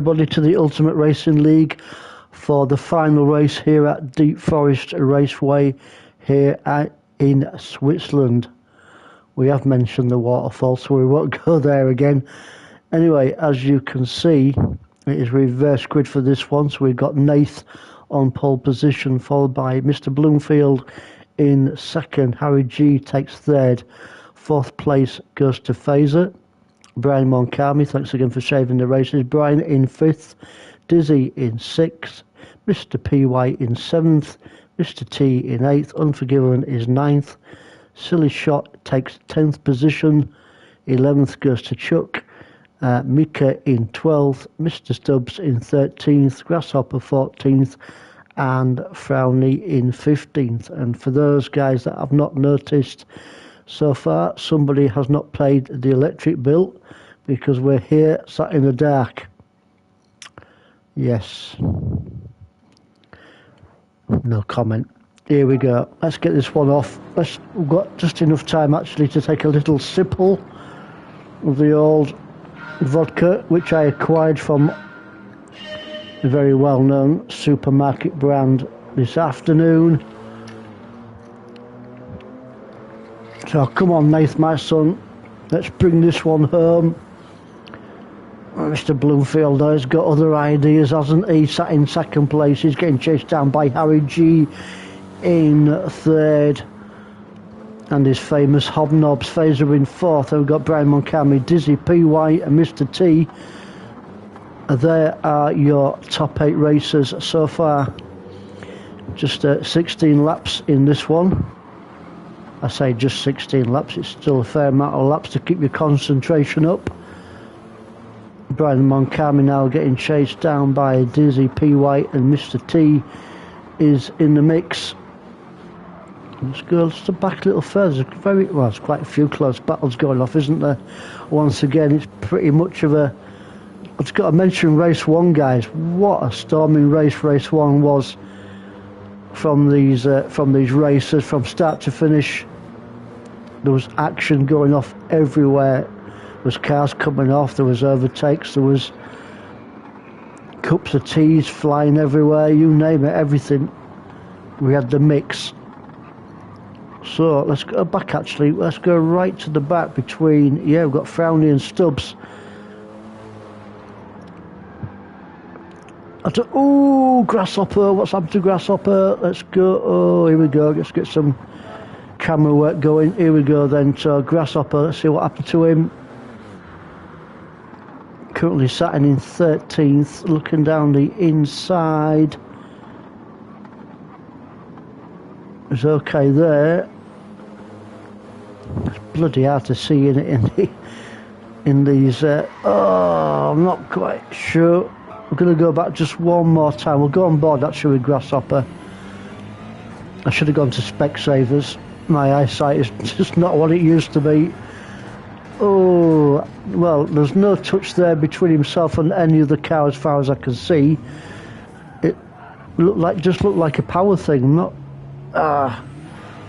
Everybody to the Ultimate Racing League for the final race here at Deep Forest Raceway here in Switzerland. We have mentioned the waterfall, so we won't go there again. Anyway, as you can see, it is reverse grid for this one. So we've got Nath on pole position, followed by Mr. Bloomfield in second. Harry G takes third. Fourth place goes to Phaser. Brian Moncami, thanks again for saving the races. Brian in fifth. Dizzy in sixth. Mr. PY in seventh. Mr. T in eighth. Unforgiven is ninth. Silly Shot takes 10th position. 11th goes to Chuck. Mika in 12th. Mr. Stubbs in 13th. Grasshopper 14th. And Frowny in 15th. And for those guys that have not noticed, so far somebody has not played the electric bill because we're here sat in the dark. Yes. No comment. Here we go. Let's get this one off. We've got just enough time actually to take a little sipple of the old vodka, which I acquired from a very well-known supermarket brand this afternoon. So come on, Nath, my son, let's bring this one home. Mr. Bloomfield has got other ideas, hasn't he? Sat in second place. He's getting chased down by Harry G in third. And his famous Hobnobs. Phaser in fourth. We've got Brian Moncami, Dizzy, PY and Mr. T. There are your top 8 racers so far. Just 16 laps in this one. I say just 16 laps, it's still a fair amount of laps to keep your concentration up. Brian Moncami now getting chased down by Dizzy, PY and Mr. T is in the mix. Let's go just back a little further. There's quite a few close battles going off, isn't there? Once again, it's pretty much of a... I've just got to mention race 1, guys. What a storming race 1 was from these races, from start to finish. There was action going off everywhere. There was cars coming off, there was overtakes, there was cups of teas flying everywhere, you name it, everything. We had the mix. So let's go back actually, let's go right to the back between, yeah, we've got Frowny and Stubbs. Oh, Grasshopper, what's happened to Grasshopper? Let's go, oh, here we go, let's get some camera work going. Here we go then. So Grasshopper, let's see what happened to him. Currently sat in 13th, looking down the inside. It's okay there. It's bloody hard to see in these. Oh, I'm not quite sure. I'm going to go back just one more time. We'll go on board actually with Grasshopper. I should have gone to Specsavers. My eyesight is just not what it used to be. Oh, well, there's no touch there between himself and any of the car as far as I can see. It just looked like a power thing. Not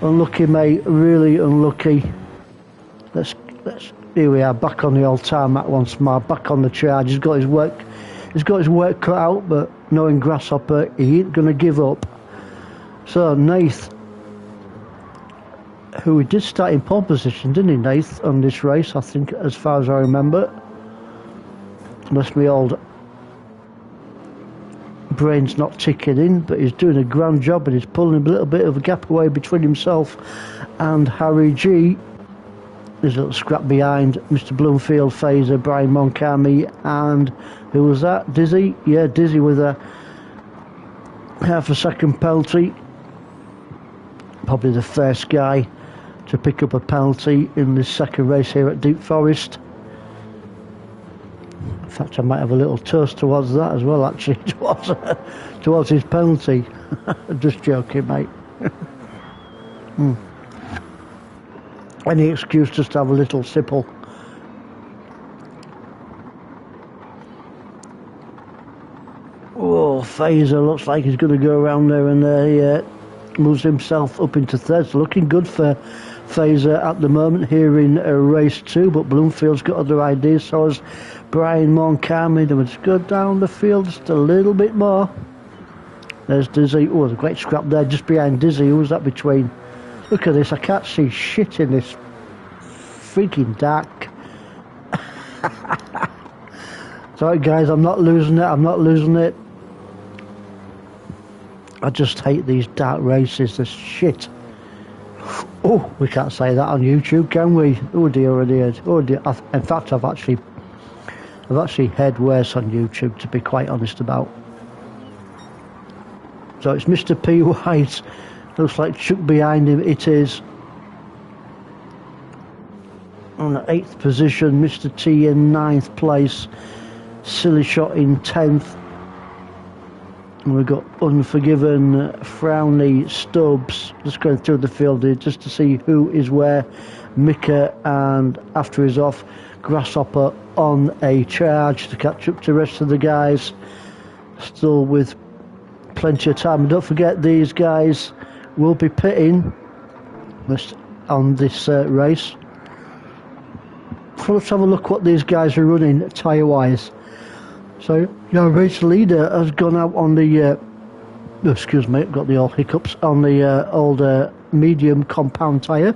unlucky, mate. Really unlucky. Let's. Here we are, back on the old tarmac once more. Back on the charge. He's got his work cut out, but knowing Grasshopper, he ain't gonna give up. So Nath, who we did start in pole position, didn't he, Nath, on this race, I think, as far as I remember. Unless my old brain's not ticking in, but he's doing a grand job and he's pulling a little bit of a gap away between himself and Harry G. There's a little scrap behind Mr. Bloomfield, Phaser, Brian Moncami, and who was that? Dizzy? Yeah, Dizzy with a half a second penalty. Probably the first guy to pick up a penalty in this second race here at Deep Forest. In fact, I might have a little toast towards that as well, actually, towards his penalty. Just joking, mate. Any excuse just to have a little sipple. Oh, Phaser looks like he's going to go around there and there. Moves himself up into third. So looking good for Fazer at the moment here in race 2, but Bloomfield's got other ideas, so has Brian Moncami. They must go down the field just a little bit more. There's Dizzy. Oh, there's a great scrap there just behind Dizzy. Who's that between? Look at this, I can't see shit in this freaking dark. Sorry guys, I'm not losing it. I just hate these dark races, they're shit. Oh, we can't say that on YouTube, can we? Oh dear, oh dear, oh dear. In fact, I've actually heard worse on YouTube, to be quite honest about. So it's Mr. P. White. Looks like Chuck behind him. It is. On the 8th position, Mr. T in 9th place. Silly Shot in 10th. And we've got Unforgiven, Frowny, Stubbs. Just going through the field here just to see who is where. Mika, and after he's off, Grasshopper on a charge to catch up to the rest of the guys. Still with plenty of time. And don't forget, these guys will be pitting on this race. So let's have a look what these guys are running tyre wise. So your race leader has gone out on the excuse me, got the old hiccups, on the old medium compound tyre.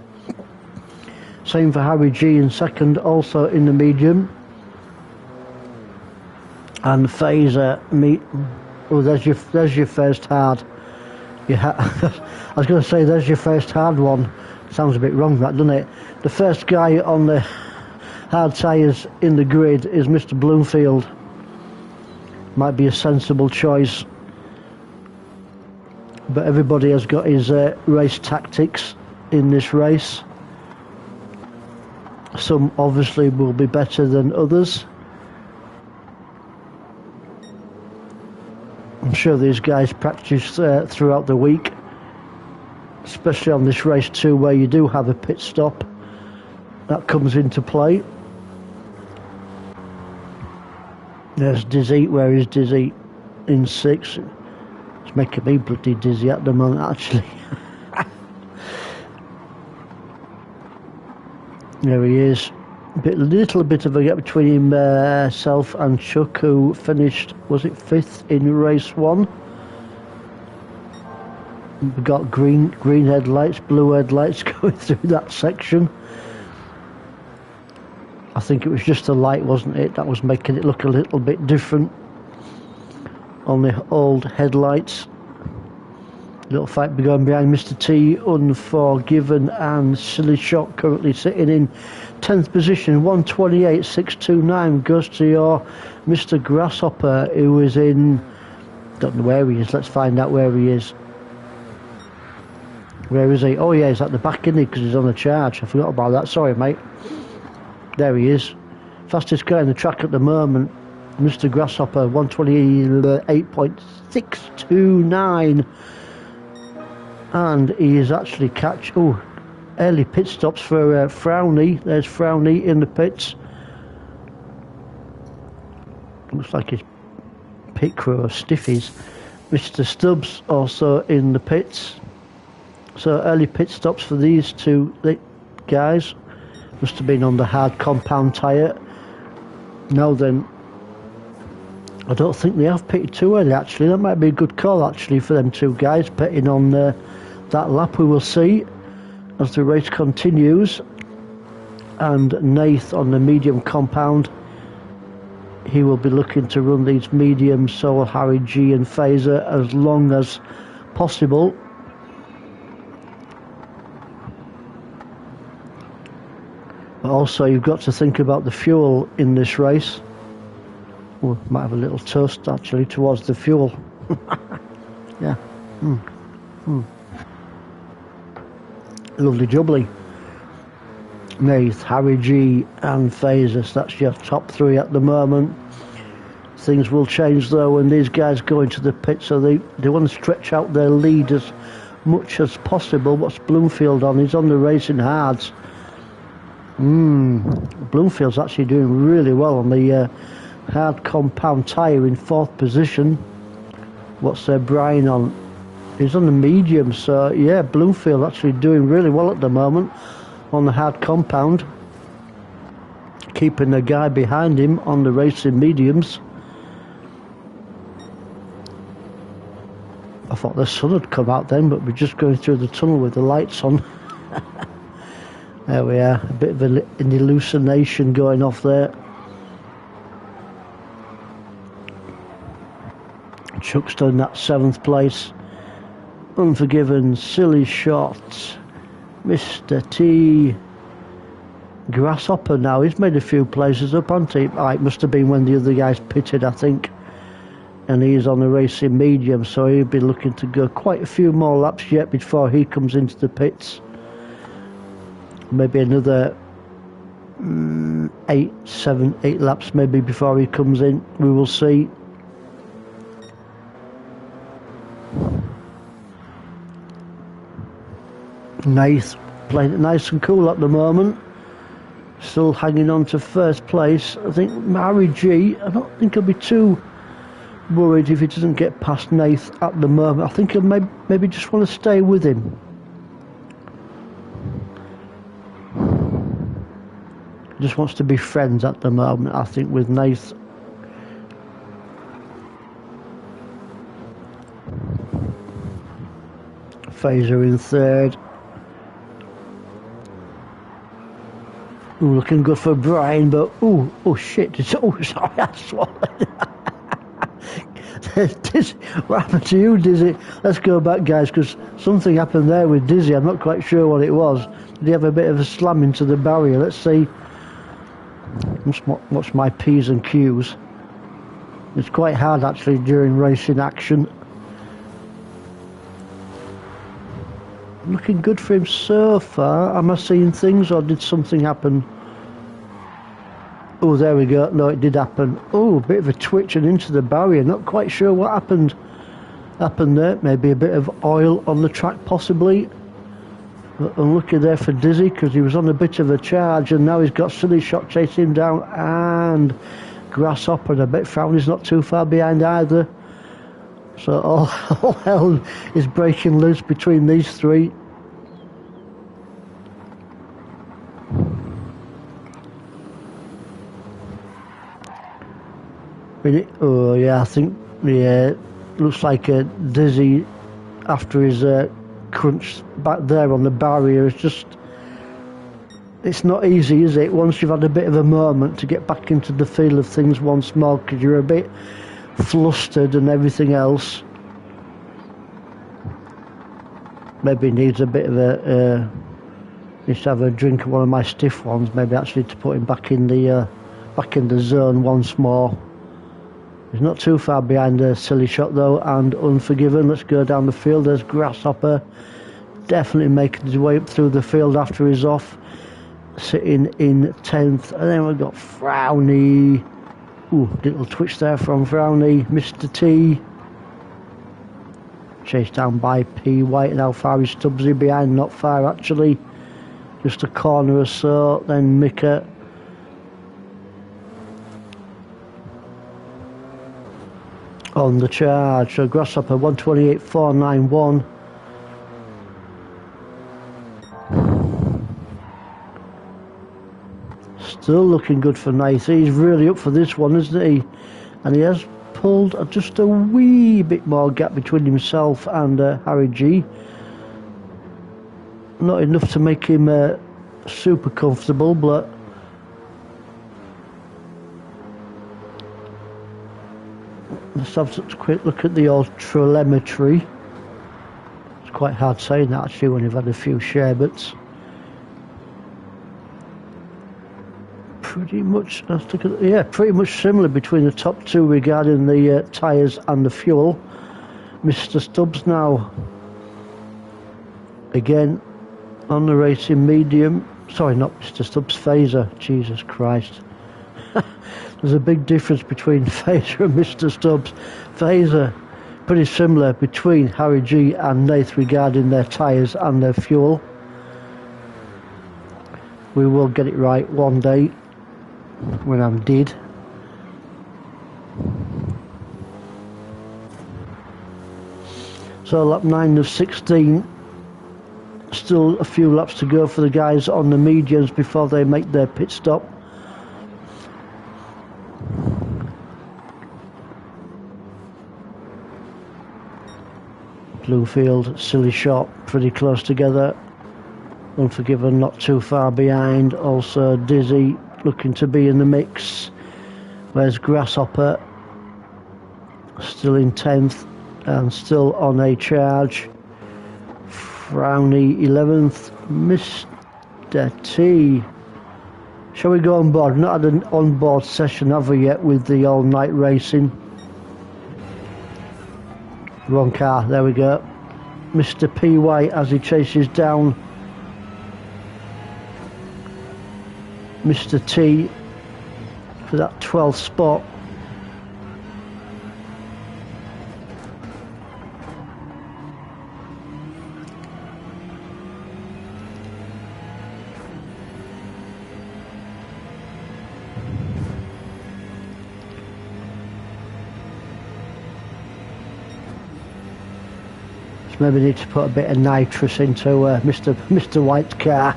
Same for Harry G in second, also in the medium. And Fazer oh, there's your first hard. I was going to say there's your first hard one. Sounds a bit wrong, that, doesn't it? The first guy on the hard tyres in the grid is Mr. Bloomfield. Might be a sensible choice, but everybody has got his race tactics in this race. Some obviously will be better than others. I'm sure these guys practice throughout the week, especially on this race 2 where you do have a pit stop. That comes into play. There's Dizzy. Where is Dizzy? In 6th. It's making me bloody dizzy at the moment, actually. There he is. Little bit of a gap between himself and Chuck, who finished, was it 5th in race 1? We've got green headlights, blue headlights going through that section. I think it was just the light, wasn't it? That was making it look a little bit different on the old headlights. Little fight going behind Mr. T, Unforgiven, and Silly Shot currently sitting in 10th position. 128.629 goes to your Mr. Grasshopper, who is in, don't know where he is. Let's find out where he is. Where is he? Oh yeah, he's at the back, isn't he? Because he's on a charge. I forgot about that. Sorry, mate. There he is. Fastest guy in the track at the moment, Mr. Grasshopper, 128.629. And he is actually early pit stops for Frowny. There's Frowny in the pits. Looks like his pit crew are stiffies. Mr. Stubbs also in the pits. So early pit stops for these two guys. Must have been on the hard compound tyre. Now then, I don't think they have pitted too early, actually. That might be a good call, actually, for them two guys pitting on that lap. We will see as the race continues. And Nath on the medium compound, he will be looking to run these mediums, so will Harry G and Fazer, as long as possible. But also you've got to think about the fuel in this race. Oh, might have a little toast actually towards the fuel. Yeah. Lovely jubbly. Nath, Harry G and Fazer, so that's your top 3 at the moment. Things will change though when these guys go into the pit, so they want to stretch out their lead as much as possible. What's Bloomfield on? He's on the racing hards. Bloomfield's actually doing really well on the hard compound tyre in 4th position. What's Brian on? He's on the medium, so yeah, Bloomfield actually doing really well at the moment. on the hard compound, keeping the guy behind him on the racing mediums. I thought the sun had come out then, but we're just going through the tunnel with the lights on. There we are, a bit of an hallucination going off there. Chuckster in that 7th place. Unforgiven, Silly Shot, Mr. T. Grasshopper now, he's made a few places up, hasn't he? Oh, it must have been when the other guys pitted, I think. And he's on the racing medium, so he'll be looking to go quite a few more laps yet before he comes into the pits. Maybe another 8 laps maybe before he comes in. We will see. Nath playing it nice and cool at the moment. Still hanging on to 1st place. I think Harry G, I don't think he'll be too worried if he doesn't get past Nath at the moment. I think he'll maybe just want to stay with him. He just wants to be friends at the moment, I think, with Nath. Fraser in 3rd. Ooh, looking good for Brian, but oh shit! Oh, sorry, I swallowed. Dizzy, what happened to you, Dizzy? Let's go back, guys, because something happened there with Dizzy. I'm not quite sure what it was. Did he have a bit of a slam into the barrier? Let's see. What's my P's and Q's? It's quite hard actually during racing action. Looking good for him so far. Am I seeing things, or did something happen? Oh, there we go. No, it did happen. Oh, a bit of a twitch and into the barrier. Not quite sure what happened there. Maybe a bit of oil on the track, possibly. But unlucky there for Dizzy, because he was on a bit of a charge, and now he's got Silly Shot chasing him down, and Grasshopper, and I bet Frowny's not too far behind either. So all hell is breaking loose between these three. Oh yeah, I think looks like Dizzy after his crunch back there on the barrier. It's not easy, is it? Once you've had a bit of a moment to get back into the feel of things once more, because you're a bit flustered and everything else. Maybe needs a bit of needs to have a drink of one of my stiff ones, maybe actually, to put him back in the zone once more. He's not too far behind the Silly Shot though, and Unforgiven. Let's go down the field. There's Grasshopper, definitely making his way up through the field after he's off, sitting in 10th. And then we've got Frowny. Ooh, little twitch there from Frowny. Mr. T. Chased down by P. White, and how far is Stubbsy behind? Not far actually. Just a corner or so. Then Mika. On the charge. So Grasshopper 128.491. Still looking good for Nath. He's really up for this one, isn't he? And he has pulled just a wee bit more gap between himself and Harry G. Not enough to make him super comfortable, but let's have a quick look at the old telemetry. It's quite hard saying that actually when you've had a few sherbets. Pretty much, let's look at, yeah, pretty much similar between the top two regarding the tyres and the fuel. Mr. Stubbs now, again, on the racing medium. Sorry, not Mr. Stubbs, Phaser. Jesus Christ. There's a big difference between Phaser and Mr. Stubbs. Phaser, pretty similar between Harry G and Nath regarding their tyres and their fuel. We will get it right one day when I'm dead. So lap 9 of 16. Still a few laps to go for the guys on the mediums before they make their pit stop. Bluefield, Silly Shot, pretty close together. Unforgiven not too far behind. Also Dizzy looking to be in the mix. Where's Grasshopper? Still in 10th and still on a charge. Frowny 11th. Mr. T. Shall we go on board? Not had an on-board session have we yet with the all-night racing. Wrong car, there we go. Mr. PY as he chases down Mr. T for that 12th spot. Maybe need to put a bit of nitrous into Mr. White's car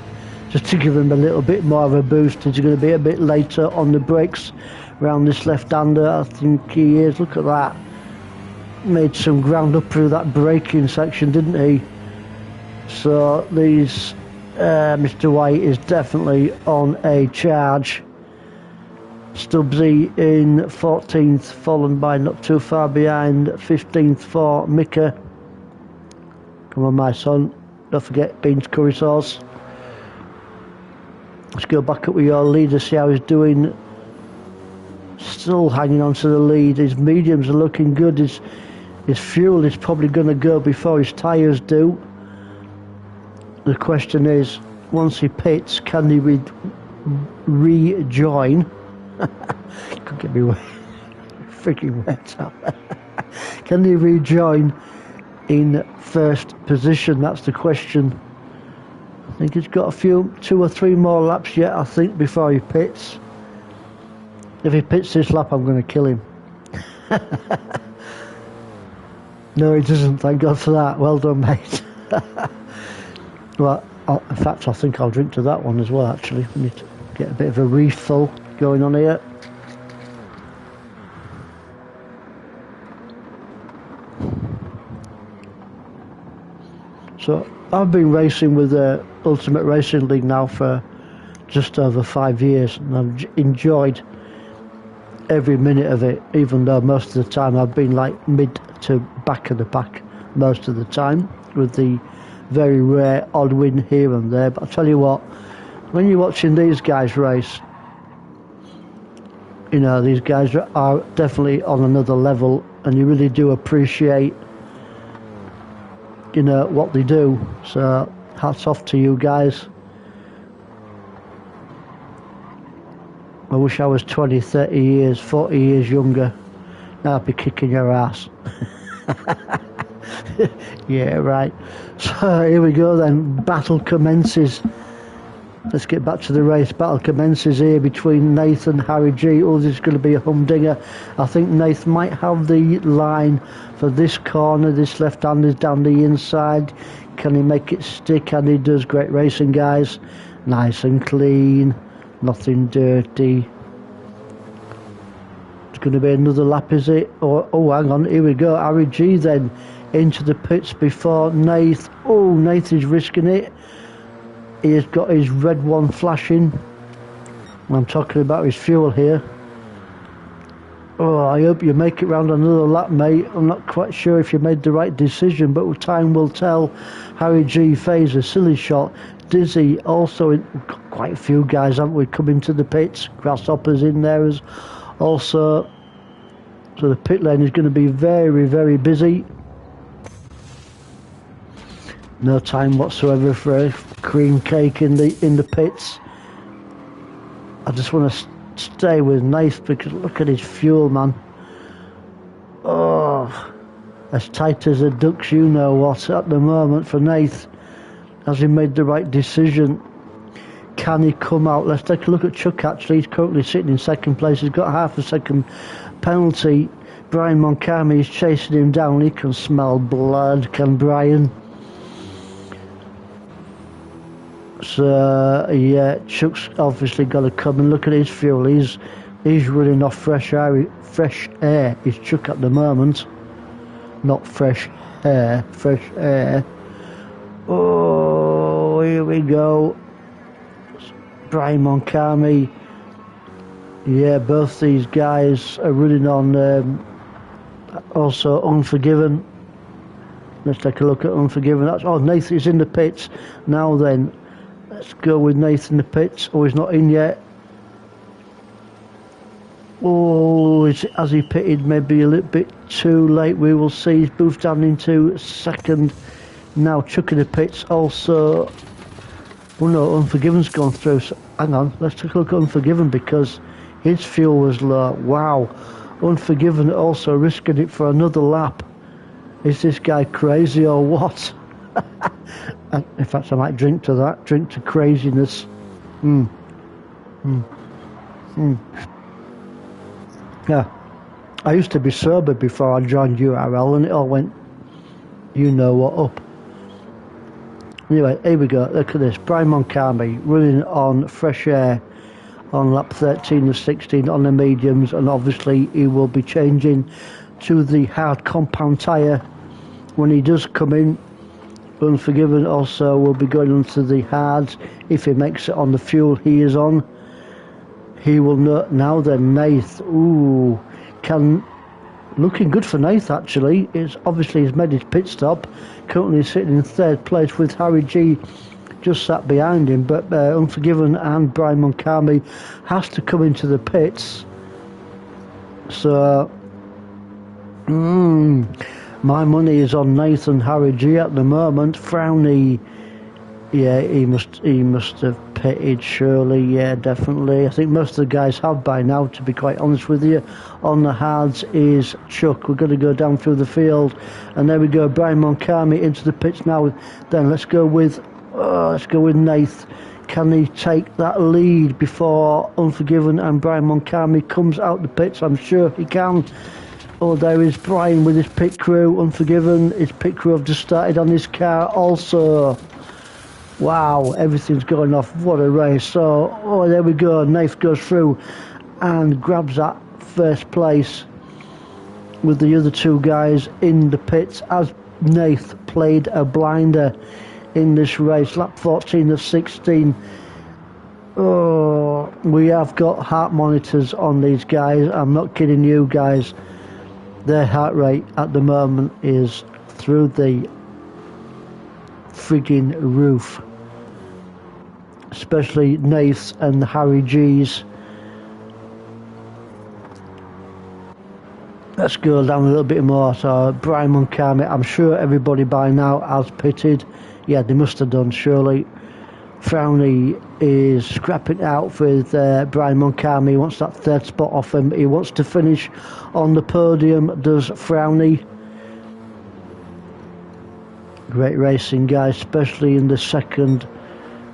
just to give him a little bit more of a boost. He's going to be a bit later on the brakes around this left-hander. I think he is. Look at that. Made some ground up through that braking section, didn't he? So these Mr. White is definitely on a charge. Stubbsy in 14th, followed by not too far behind 15th for Mika. Come on, my son. Don't forget beans curry sauce. Let's go back up with your leader, see how he's doing. Still hanging on to the lead. His mediums are looking good. His fuel is probably going to go before his tyres do. The question is, once he pits, can he rejoin? Could get me freaking wet up. Can he rejoin in first position? That's the question. I think he's got two or three more laps yet, I think, before he pits. If he pits this lap, I'm going to kill him. No, he doesn't, thank God for that. Well done, mate. Well, in fact, I think I'll drink to that one as well, actually. We need to get a bit of a refill going on here. So I've been racing with the Ultimate Racing League now for just over 5 years, and I've enjoyed every minute of it, even though most of the time I've been like mid to back of the pack most of the time, with the very rare odd win here and there. But I tell you what, when you're watching these guys race, you know, these guys are definitely on another level, and you really do appreciate, you know, what they do. So hats off to you guys. I wish I was 20, 30 years, 40 years younger. Now I'd be kicking your ass. Yeah, right. So here we go then. Battle commences. Let's get back to the race. Battle commences here between Nath and Harry G. Oh, this is going to be a humdinger. I think Nath might have the line for this corner. This left-hand is down the inside. Can he make it stick? And he does. Great racing, guys. Nice and clean. Nothing dirty. It's going to be another lap, is it? Oh, hang on. Here we go. Harry G then into the pits before Nath. Oh, Nath is risking it. He has got his red one flashing. I'm talking about his fuel here. Oh, I hope you make it round another lap, mate. I'm not quite sure if you made the right decision, but time will tell. Harry G, Phaser, Silly Shot, Dizzy, also quite a few guys, haven't we, coming to the pits. Grasshoppers in there as also. So the pit lane is going to be very, very busy. No time whatsoever for a cream cake in the pits. I just want to stay with Nath because look at his fuel, man. Oh, as tight as a duck's you know what at the moment for Nath. Has he made the right decision? Can he come out? Let's take a look at Chuck actually. He's currently sitting in second place. He's got half a second penalty. Brian Moncami is chasing him down. He can smell blood, can Brian? So yeah, Chuck's obviously got to come and look at his fuel. He's running off fresh air. Fresh air is Chuck at the moment, not fresh air. Fresh air. Oh, here we go. Brian Moncami. Yeah, both these guys are running on. Also, Unforgiven. Let's take a look at Unforgiven. That's Nathan is in the pits now. Then let's go with Nathan in the pits. Oh, he's not in yet. Oh, has he pitted maybe a little bit too late? We will see. He's moved down into second now. Chuck in the pits also. Oh no, Unforgiven's gone through. So, hang on, let's take a look at Unforgiven because his fuel was low. Wow, Unforgiven also risking it for another lap. Is this guy crazy or what? In fact, I might drink to that. Drink to craziness. Yeah, I used to be sober before I joined URL, and it all went, you know what, up. Anyway, here we go. Look at this. Brian Moncami running on fresh air on lap 13 of 16 on the mediums, and obviously he will be changing to the hard compound tyre when he does come in. Unforgiven also will be going onto the hards if he makes it on the fuel he is on. He will know now. Then Nath, looking good for Nath actually. It's obviously he's made his pit stop. Currently sitting in third place with Harry G just sat behind him. But Unforgiven and Brian Moncami has to come into the pits. So my money is on Nathan Harry G at the moment. Frowny, yeah, he must have pitted surely, yeah, definitely. I think most of the guys have by now, to be quite honest with you. On the hards is Chuck. We're going to go down through the field, and there we go. Brian Moncami into the pits now. Then let's go with Nath. Can he take that lead before Unforgiven and Brian Moncami comes out the pits? I'm sure he can. Oh, there is Brian with his pit crew. Unforgiven, his pit crew have just started on his car also. Wow, everything's going off. What a race. So, there we go. Nath goes through and grabs that first place with the other two guys in the pits as Nath played a blinder in this race. Lap 14 of 16. Oh, we have got heart monitors on these guys. I'm not kidding you guys. Their heart rate at the moment is through the frigging roof. Especially Nath's and Harry G's. Let's go down a little bit more. So Brian Moncami, I'm sure everybody by now has pitted. Yeah, they must have done surely. Frowny is scrapping out with Brian Moncami. He wants that third spot off him. He wants to finish on the podium, does Frowny. Great racing, guys, especially in the second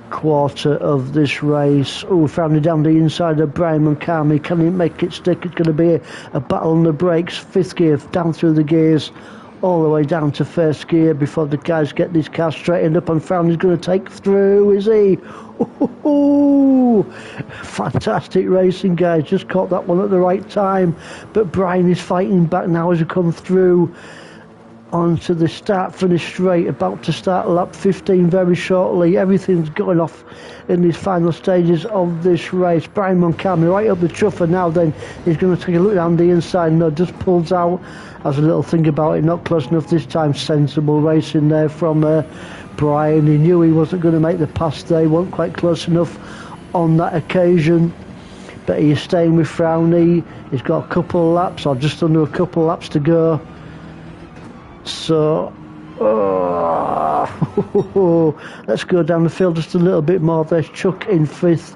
quarter of this race. Oh, Frowny down the inside of Brian Moncami. Can he make it stick? It's going to be a battle on the brakes. Fifth gear, down through the gears, all the way down to first gear before the guys get this car straightened up, and Frowny's going to take through, is he? Ooh, fantastic racing, guys. Just caught that one at the right time, but Brian is fighting back now as he comes through onto the start-finish straight, about to start lap 15 very shortly. Everything's going off in these final stages of this race. Brian Moncami right up the chuffer now. Then he's going to take a look down the inside. No, just pulls out. Has a little think about it. Not close enough this time. Sensible racing there from Brian. He knew he wasn't going to make the pass there. He wasn't quite close enough on that occasion. But he's staying with Frowny. He's got a couple of laps, or just under a couple of laps to go. So, let's go down the field just a little bit more. There's Chuck in fifth.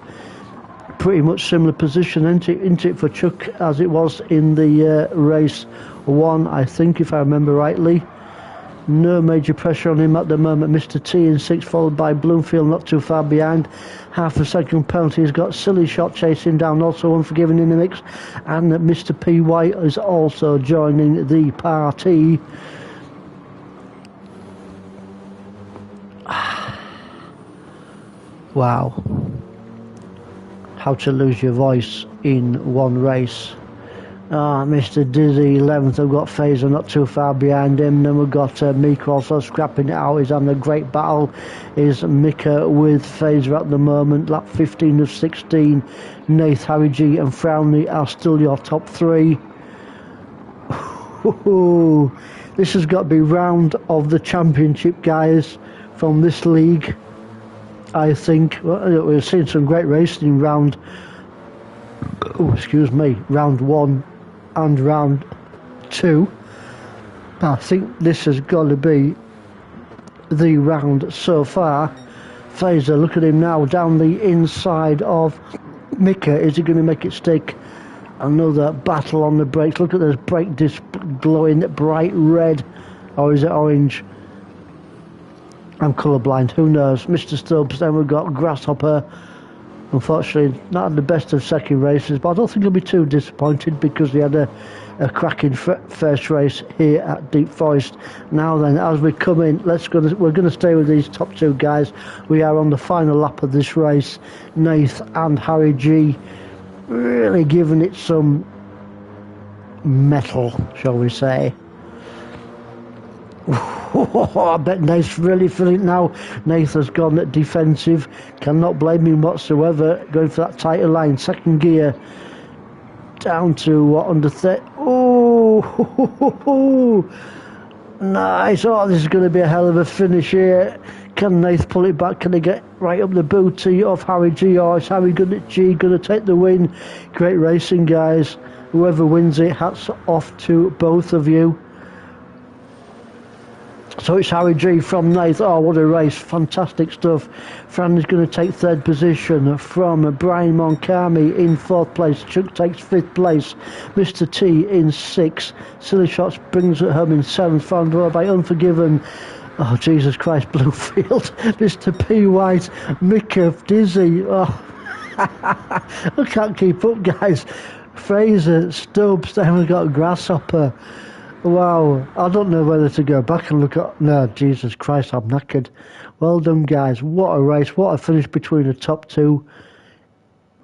Pretty much similar position, isn't it, for Chuck as it was in the race one, I think, if I remember rightly. No major pressure on him at the moment. Mr. T in sixth, followed by Bloomfield not too far behind. Half a second penalty. He's got Silly Shot chasing down, also Unforgiven in the mix. And Mr. P. White is also joining the party. Wow. How to lose your voice in one race. Mr. Dizzy 11th. I've got Fazer not too far behind him. Then we've got Mika also scrapping it out. He's having a great battle. Is Mika with Fazer at the moment. Lap 15 of 16. Nath, Harry G and Frownley are still your top three. This has got to be round of the championship, guys, from this league. I think we've seen some great racing in round one and round two. I think this has got to be the round so far. Fazer, look at him now down the inside of Mika. Is he going to make it stick? Another battle on the brakes. Look at this brake disc glowing bright red, or is it orange? I'm colourblind, who knows? Mr. Stubbs, then we've got Grasshopper. Unfortunately, not had the best of second races, but I don't think he'll be too disappointed because he had a cracking first race here at Deep Forest. Now then, as we come in, we're going to stay with these top two guys. We are on the final lap of this race. Nath and Harry G really giving it some metal, shall we say. I bet Nath's really feeling it now. Nath has gone at defensive. Cannot blame him whatsoever. Going for that tighter line. Second gear. Down to under 30. Oh, nice. Oh, this is going to be a hell of a finish here. Can Nath pull it back? Can he get right up the booty of Harry G? Or is Harry going to take the win? Great racing, guys. Whoever wins it, hats off to both of you. So it's Harry G from Nath. Oh, what a race. Fantastic stuff. Fran is going to take third position from Brian Moncami in fourth place. Chuck takes fifth place. Mr. T in sixth. Silly Shots brings it home in seventh. Followed by Unforgiven. Oh, Jesus Christ, Bluefield. Mr. P White. Mika, Dizzy. Oh, I can't keep up, guys. Fazer, Stubbs. Then we've got Grasshopper. Wow, I don't know whether to go back and look at... No, Jesus Christ, I'm knackered. Well done, guys. What a race. What a finish between the top two.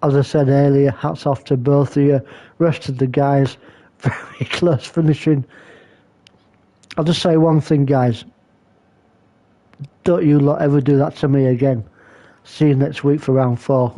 As I said earlier, hats off to both of you. Rest of the guys, very close finishing. I'll just say one thing, guys. Don't you lot ever do that to me again. See you next week for round 4.